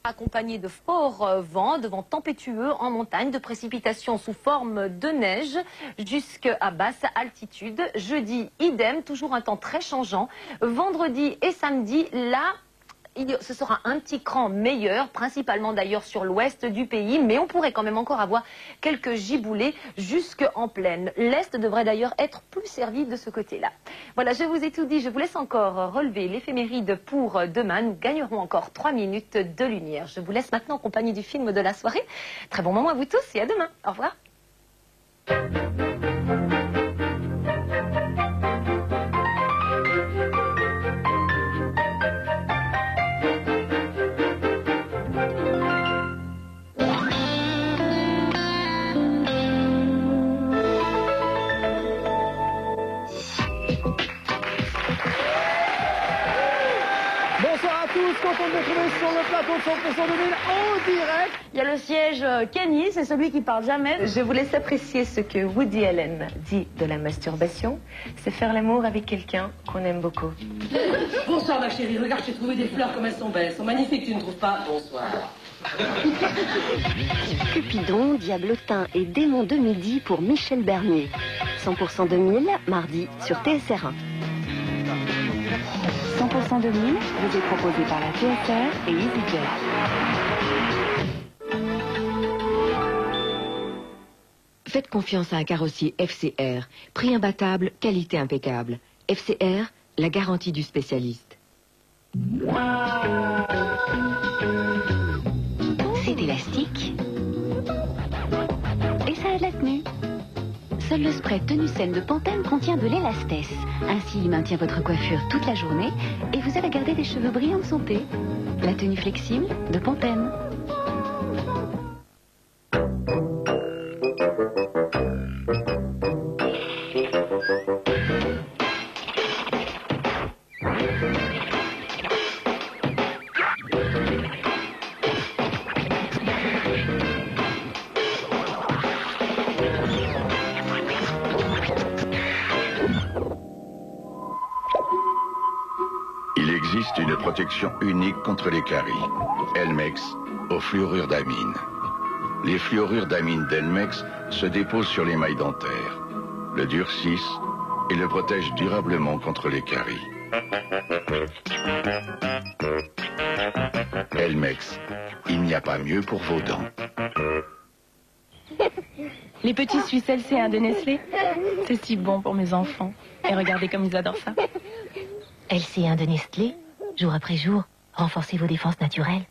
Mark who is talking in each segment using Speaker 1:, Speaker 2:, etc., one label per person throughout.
Speaker 1: Accompagné de forts vents, de vents tempétueux en montagne, de précipitations sous forme de neige jusqu'à basse altitude. Jeudi, idem, toujours un temps très changeant. Vendredi et samedi, là, ce sera un petit cran meilleur, principalement d'ailleurs sur l'ouest du pays, mais on pourrait quand même encore avoir quelques giboulées jusqu'en plaine. L'Est devrait d'ailleurs être plus servi de ce côté-là. Voilà, je vous ai tout dit, je vous laisse encore relever l'éphéméride pour demain. Nous gagnerons encore 3 minutes de lumière. Je vous laisse maintenant en compagnie du film de la soirée. Très bon moment à vous tous et à demain. Au revoir.
Speaker 2: Bonsoir à tous, content de vous retrouver sur le plateau de 100% 2000 en direct.
Speaker 3: Il y a le siège Kenny, c'est celui qui parle jamais.
Speaker 1: Je vous laisse apprécier ce que Woody Allen dit de la masturbation. C'est faire l'amour avec quelqu'un qu'on aime beaucoup.
Speaker 4: Bonsoir ma chérie, regarde, j'ai trouvé des fleurs comme elles sont belles. Elles sont magnifiques, tu ne trouves pas? Bonsoir.
Speaker 5: Cupidon, Diablotin et Démon de midi pour Michel Bernier. 100% 2000, mardi sur TSR1. 100% 2000 vous est proposé par la TSR et EasyJet. Faites confiance à un carrossier FCR. Prix imbattable, qualité impeccable. FCR, la garantie du spécialiste. C'est élastique. Et ça a de la tenue. Seul le spray tenue saine de Pantene contient de l'élastès. Ainsi, il maintient votre coiffure toute la journée et vous allez garder des cheveux brillants de santé. La tenue flexible de Pantene.
Speaker 6: Il existe une protection unique contre les caries. Elmex au fluorure d'amine. Les fluorures d'amine d'Elmex se déposent sur les mailles dentaires, le durcissent et le protègent durablement contre les caries. Elmex, il n'y a pas mieux pour vos dents.
Speaker 7: Les petits Suisses LC1 de Nestlé, c'est si bon pour mes enfants. Et regardez comme ils adorent ça.
Speaker 5: LC1 de Nestlé, jour après jour, renforcez vos défenses naturelles.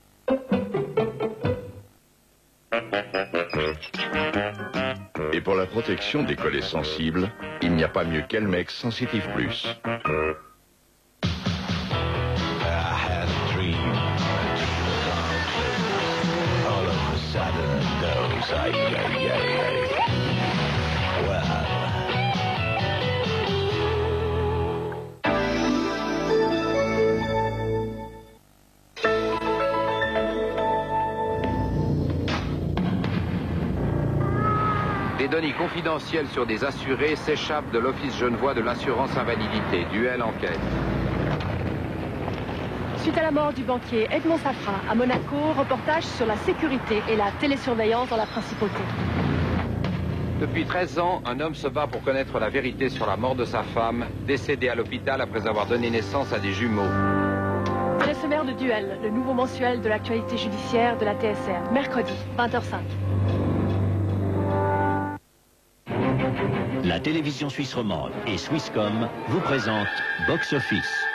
Speaker 6: Et pour la protection des collets sensibles, il n'y a pas mieux qu'Elmex Sensitive Plus.
Speaker 8: Des données confidentielles sur des assurés s'échappent de l'Office genevois de l'assurance invalidité. Duel enquête.
Speaker 9: Suite à la mort du banquier Edmond Safra à Monaco, reportage sur la sécurité et la télésurveillance dans la principauté.
Speaker 8: Depuis 13 ans, un homme se bat pour connaître la vérité sur la mort de sa femme, décédée à l'hôpital après avoir donné naissance à des jumeaux.
Speaker 9: C'est le sommaire de Duel, le nouveau mensuel de l'actualité judiciaire de la TSR, mercredi, 20h05.
Speaker 10: La télévision suisse romande et Swisscom vous présentent Box Office.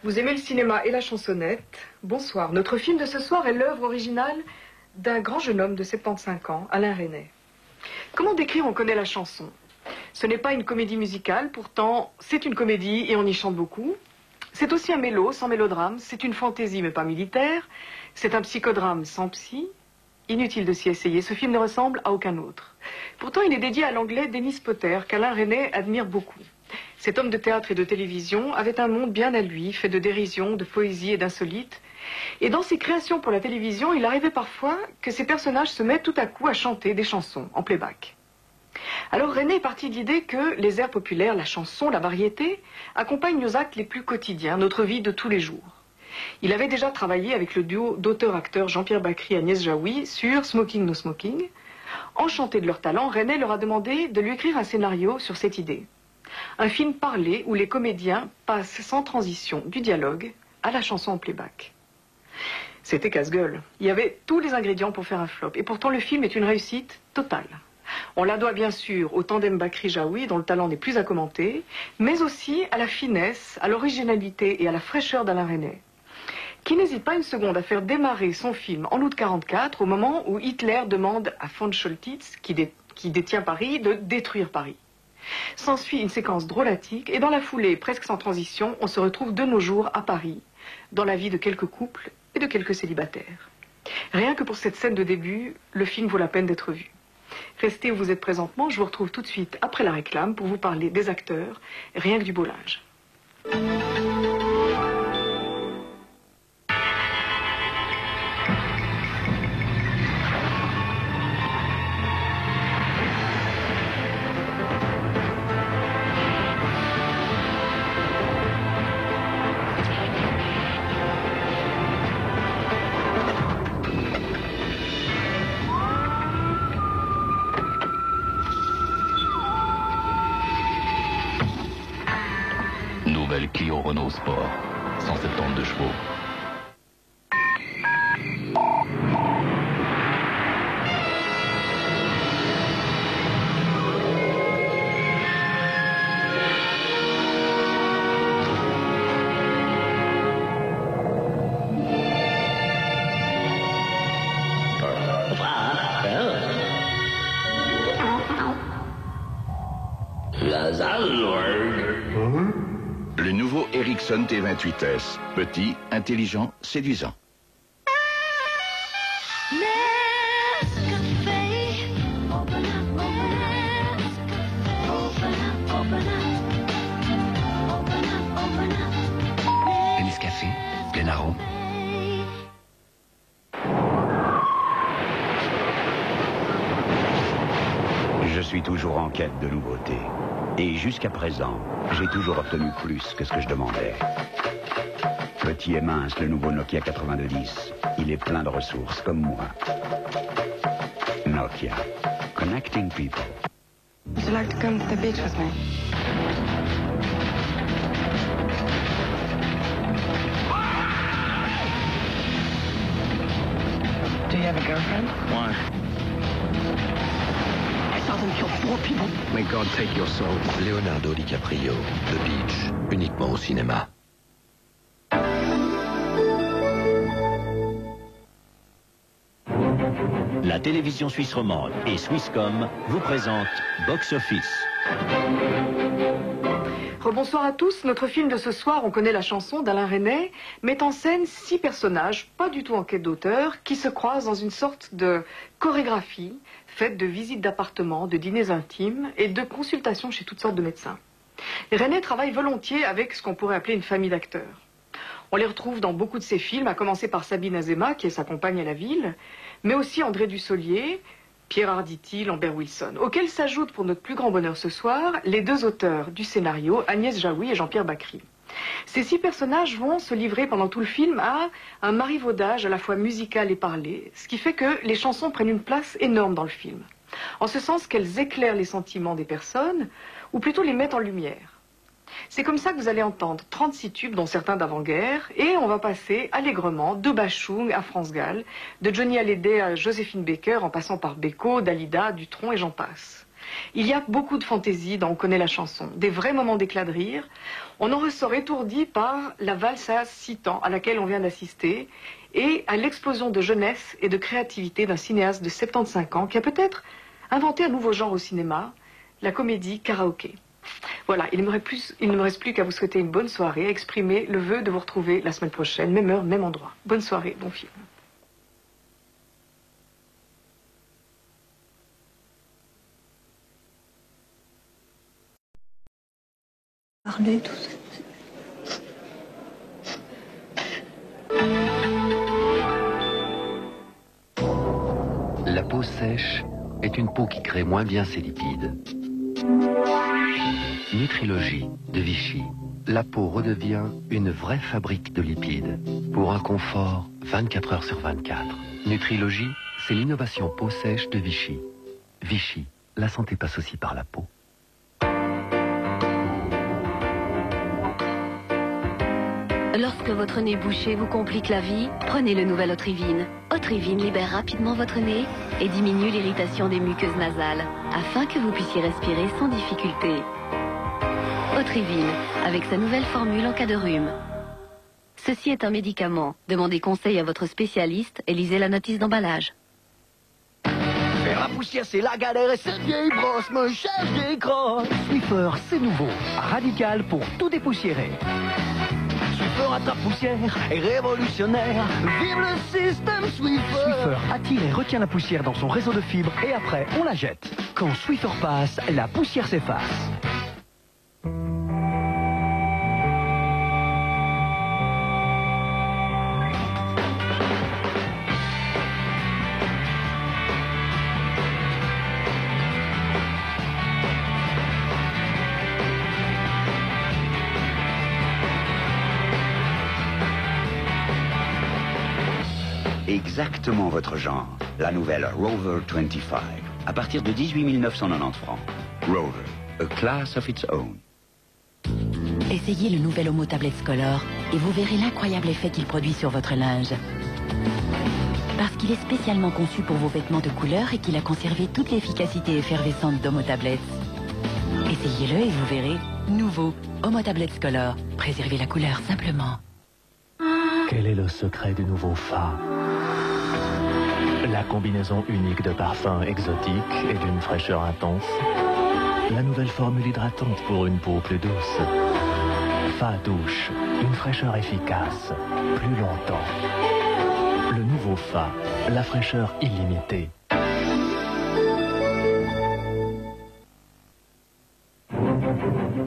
Speaker 11: Vous aimez le cinéma et la chansonnette? Bonsoir. Notre film de ce soir est l'œuvre originale d'un grand jeune homme de 75 ans, Alain Resnais. Comment décrire On connaît la chanson? Ce n'est pas une comédie musicale, pourtant c'est une comédie et on y chante beaucoup. C'est aussi un mélo sans mélodrame, c'est une fantaisie mais pas militaire, c'est un psychodrame sans psy, Inutile de s'y essayer, ce film ne ressemble à aucun autre. Pourtant, il est dédié à l'anglais Dennis Potter, qu'Alain Resnais admire beaucoup. Cet homme de théâtre et de télévision avait un monde bien à lui, fait de dérision, de poésie et d'insolite. Et dans ses créations pour la télévision, il arrivait parfois que ses personnages se mettent tout à coup à chanter des chansons en playback. Alors Resnais est parti de l'idée que les airs populaires, la chanson, la variété, accompagnent nos actes les plus quotidiens, notre vie de tous les jours. Il avait déjà travaillé avec le duo d'auteurs-acteurs Jean-Pierre Bacri et Agnès Jaoui sur Smoking No Smoking. Enchanté de leur talent, Resnais leur a demandé de lui écrire un scénario sur cette idée. Un film parlé où les comédiens passent sans transition du dialogue à la chanson en playback. C'était casse-gueule. Il y avait tous les ingrédients pour faire un flop. Et pourtant, le film est une réussite totale. On la doit bien sûr au tandem Bacri-Jaoui, dont le talent n'est plus à commenter, mais aussi à la finesse, à l'originalité et à la fraîcheur d'Alain Resnais, qui n'hésite pas une seconde à faire démarrer son film en août 1944, au moment où Hitler demande à von Choltitz, qui détient Paris, de détruire Paris. S'ensuit une séquence drôlatique, et dans la foulée, presque sans transition, on se retrouve de nos jours à Paris, dans la vie de quelques couples et de quelques célibataires. Rien que pour cette scène de début, le film vaut la peine d'être vu. Restez où vous êtes présentement, je vous retrouve tout de suite après la réclame pour vous parler des acteurs, rien que du beau linge.
Speaker 12: Nouvelle Clio Renault Sport, 172 chevaux.
Speaker 6: Le nouveau Ericsson T28S. Petit, intelligent, séduisant.
Speaker 12: Le Nescafé, plein arôme.
Speaker 13: Je suis toujours en quête de nouveautés. Et jusqu'à présent, j'ai toujours obtenu plus que ce que je demandais. Petit et mince, le nouveau Nokia 8210. Il est plein de ressources, comme moi. Nokia. Connecting people.
Speaker 14: Would you like to come to the beach with me? Do you have a girlfriend?
Speaker 15: Why?
Speaker 14: I saw them kill 4 people.
Speaker 15: May God take your soul. Leonardo DiCaprio, The Beach, uniquement au cinéma.
Speaker 10: La télévision suisse romande et Swisscom vous présentent Box Office.
Speaker 11: Rebonsoir à tous. Notre film de ce soir, On connaît la chanson d'Alain Resnais, met en scène 6 personnages, pas du tout en quête d'auteur, qui se croisent dans une sorte de chorégraphie faite de visites d'appartements, de dîners intimes et de consultations chez toutes sortes de médecins. Resnais travaille volontiers avec ce qu'on pourrait appeler une famille d'acteurs. On les retrouve dans beaucoup de ses films, à commencer par Sabine Azéma, qui est sa compagne à la ville, mais aussi André Dussolier, Pierre Arditi, Lambert Wilson, auxquels s'ajoutent pour notre plus grand bonheur ce soir les 2 auteurs du scénario, Agnès Jaoui et Jean-Pierre Bacri. Ces 6 personnages vont se livrer pendant tout le film à un marivaudage à la fois musical et parlé, ce qui fait que les chansons prennent une place énorme dans le film, en ce sens qu'elles éclairent les sentiments des personnes, ou plutôt les mettent en lumière. C'est comme ça que vous allez entendre 36 tubes, dont certains d'avant-guerre, et on va passer allègrement de Bachung à France Gall, de Johnny Hallyday à Joséphine Baker, en passant par Beko, Dalida, Dutronc et j'en passe. Il y a beaucoup de fantaisie dans On connaît la chanson, des vrais moments d'éclat de rire. On en ressort étourdi par la valse à 6 temps à laquelle on vient d'assister, et à l'explosion de jeunesse et de créativité d'un cinéaste de 75 ans qui a peut-être inventé un nouveau genre au cinéma, la comédie karaoké. Voilà, il ne me reste plus qu'à vous souhaiter une bonne soirée, à exprimer le vœu de vous retrouver la semaine prochaine, même heure, même endroit. Bonne soirée, bon film.
Speaker 16: Parler, tout ça.
Speaker 15: La peau sèche est une peau qui crée moins bien ses lipides. Nutrilogie de Vichy. La peau redevient une vraie fabrique de lipides pour un confort 24 heures sur 24. Nutrilogie, c'est l'innovation peau sèche de Vichy. Vichy, la santé passe aussi par la peau.
Speaker 5: Lorsque votre nez bouché vous complique la vie, prenez le nouvel Otrivine. Otrivine libère rapidement votre nez et diminue l'irritation des muqueuses nasales, afin que vous puissiez respirer sans difficulté. Otrivine, avec sa nouvelle formule en cas de rhume. Ceci est un médicament. Demandez conseil à votre spécialiste et lisez la notice d'emballage.
Speaker 17: Faire la poussière, c'est la galère et cette vieille brosse me cherche des crosses.
Speaker 2: Swiffer, c'est nouveau. Radical pour tout dépoussiérer.
Speaker 17: Swiffer attrape-poussière est révolutionnaire. Vive le système Swiffer.
Speaker 2: Swiffer attire et retient la poussière dans son réseau de fibres et après, on la jette. Quand Swiffer passe, la poussière s'efface.
Speaker 13: Exactement votre genre. La nouvelle Rover 25. À partir de 18 990 francs. Rover, a class of its own.
Speaker 18: Essayez le nouvel Homo Tablets Color et vous verrez l'incroyable effet qu'il produit sur votre linge. Parce qu'il est spécialement conçu pour vos vêtements de couleur et qu'il a conservé toute l'efficacité effervescente d'Homo Tablets. Essayez-le et vous verrez. Nouveau Homo Tablets Color. Préservez la couleur simplement.
Speaker 19: Quel est le secret du nouveau Fa? La combinaison unique de parfums exotiques et d'une fraîcheur intense. La nouvelle formule hydratante pour une peau plus douce. Fa douche, une fraîcheur efficace, plus longtemps. Le nouveau Fa, la fraîcheur illimitée.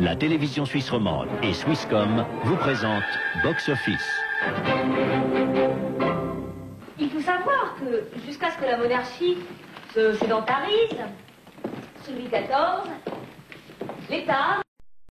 Speaker 10: La télévision suisse romande et Swisscom vous présentent Box Office.
Speaker 3: Il faut savoir que jusqu'à ce que la monarchie se sédentarise, sous Louis XIV, l'État